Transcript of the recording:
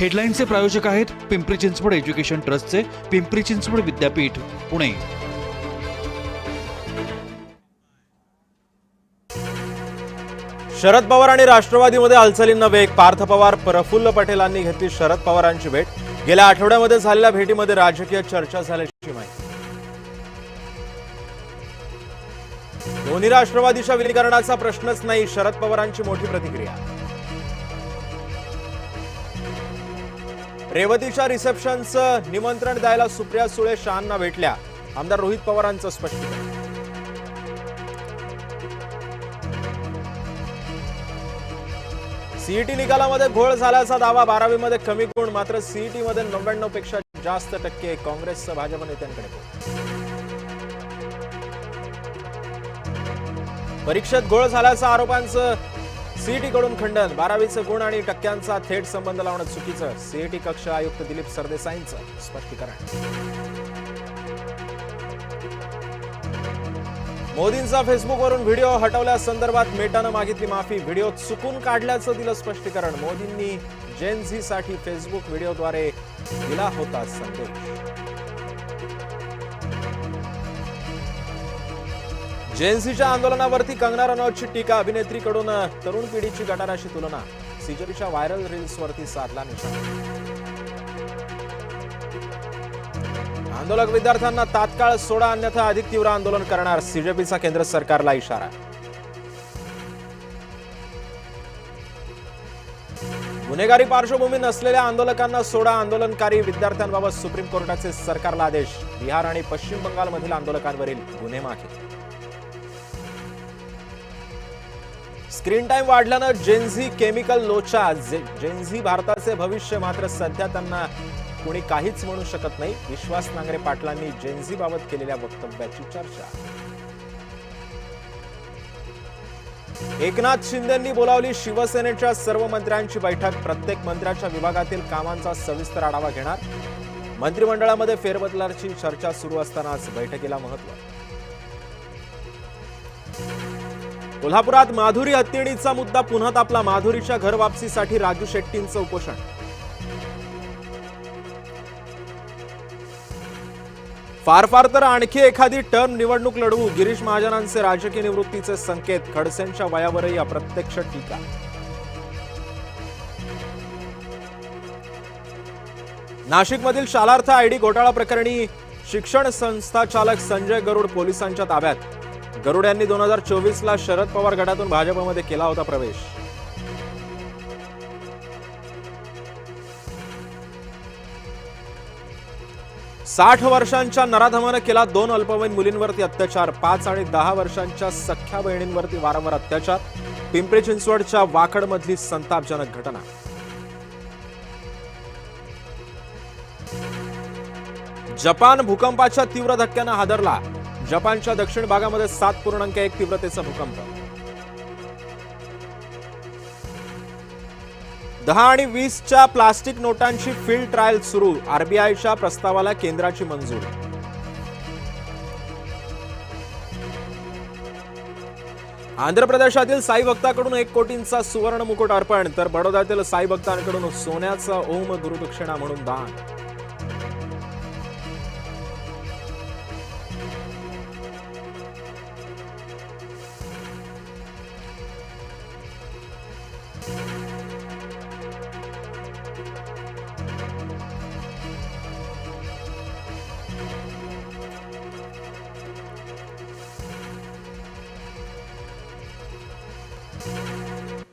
हेडलाईनचे प्रायोजक आहेत पिंपरी चिंचवड एज्युकेशन ट्रस्टचे पिंपरी चिंचवड विद्यापीठ, पुणे। शरद पवार आणि राष्ट्रवादीमध्ये हालचालींना वेग। पार्थ पवार, प्रफुल्ल पटेलांनी घेतली शरद पवारांची भेट। गेल्या आठवड्यामध्ये झालेल्या भेटीमध्ये राजकीय चर्चा झाल्याची माहिती। दोन्ही राष्ट्रवादीच्या विलीनीकरणाचा प्रश्नच नाही, शरद पवारांची मोठी प्रतिक्रिया। रेवतीच्या रिसेप्शनचं निमंत्रण द्यायला सुप्रिया सुळे शहांना भेटल्या, आमदार रोहित पवारांचं स्पष्टीकरण। सीईटी निकालामध्ये घोळ झाल्याचा दावा। 12वी मध्ये कमी गुण, मात्र सीईटी मध्ये 99 पेक्षा जास्त टक्के। काँग्रेसचं भाजप नेत्यांकडे परीक्षेत घोळ झाल्याच्या आरोपांचं सीईटी कडून खंडन। 12वीचे गुण आणि टक्क्यांचा थेट संबंध लावणं चुकीचं, सीईटी कक्ष आयुक्त दिलीप सरदेसाईंचं स्पष्टीकरण। मोदींचा फेसबुकवरून व्हिडिओ हटवल्यासंदर्भात मेटानं मागितली माफी। व्हिडिओ चुकून काढल्याचं दिलं स्पष्टीकरण। मोदींनी जेन झी साठी फेसबुक व्हिडिओद्वारे दिला होता संदेश। जेन झीच्या आंदोलनावरती कंगना रनौतची टीका। अभिनेत्रीकडून तरुण पिढीची गटाराशी तुलना। सीजेपीच्या व्हायरल रील्सवरती साधला निशाणा। आंदोलक विद्यार्थ्यांना तात्काळ सोडा, अन्यथा अधिक तीव्र आंदोलन करणार। सीजेपीचा केंद्र सरकारला इशारा। गुन्हेगारी पार्श्वभूमी नसलेल्या आंदोलकांना सोडा, आंदोलनकारी विद्यार्थ्यांबाबत सुप्रीम कोर्टाचे सरकारला आदेश। बिहार आणि पश्चिम बंगालमधील आंदोलकांवरील गुन्हे मागे। स्क्रीन टाइम वाढल्यानं जेनझी केमिकल लोचा। जेनझी भारताचे भविष्य, मात्र सध्या त्यांना कोणी काहीच म्हणू शकत नाही। विश्वास नांगरे पाटलांनी जेनझी बाबत केलेल्या वक्तव्याची चर्चा। एकनाथ शिंदेंनी बोलावली शिवसेनेच्या सर्व मंत्र्यांची बैठक। प्रत्येक मंत्र्याच्या विभागातील कामांचा सविस्तर आढावा घेणार। मंत्रिमंडळामध्ये फेरबदलाची चर्चा सुरू असतानाच बैठकीला महत्त्व। कोल्हापुरात माधुरी हत्येचा मुद्दा पुन्हा तापला। माधुरीच्या घर वापसीसाठी राजू शेट्टींचं उपोषण। फार तर आणखी एखादी टर्म निवडणूक लढवू, गिरीश महाजनांचे राजकीय निवृत्तीचे संकेत। खडसेंच्या वयावरही अप्रत्यक्ष टीका। नाशिकमधील शालार्थ आयडी घोटाळा प्रकरणी शिक्षण संस्था चालक संजय गरुड पोलिसांच्या ताब्यात। गरुड यांनी 2024ला शरद पवार गटातून भाजपमध्ये केला होता प्रवेश। साठ वर्षांच्या नराधमानं केला 2 अल्पवयीन मुलींवरती अत्याचार। 5 आणि 10 वर्षांच्या सख्या बहिणींवरती वारंवार अत्याचार। पिंपरी चिंचवडच्या वाकडमधली संतापजनक घटना। जपान भूकंपाच्या तीव्र धक्क्यानं हादरला। जपानच्या दक्षिण भागामध्ये 7.1 तीव्रतेचा भूकंप। 10 आणि 20च्या प्लास्टिक नोटांची फील्ड ट्रायल सुरू। आरबीआयच्या प्रस्तावाला केंद्राची मंजुरी। आंध्र प्रदेशातील साई भक्तांकडून 1 कोटींचा सुवर्ण मुकुट अर्पण, तर बडोद्यातील साई भक्तांकडून सोन्याचा ओम गुरुदक्षिणा म्हणून दान।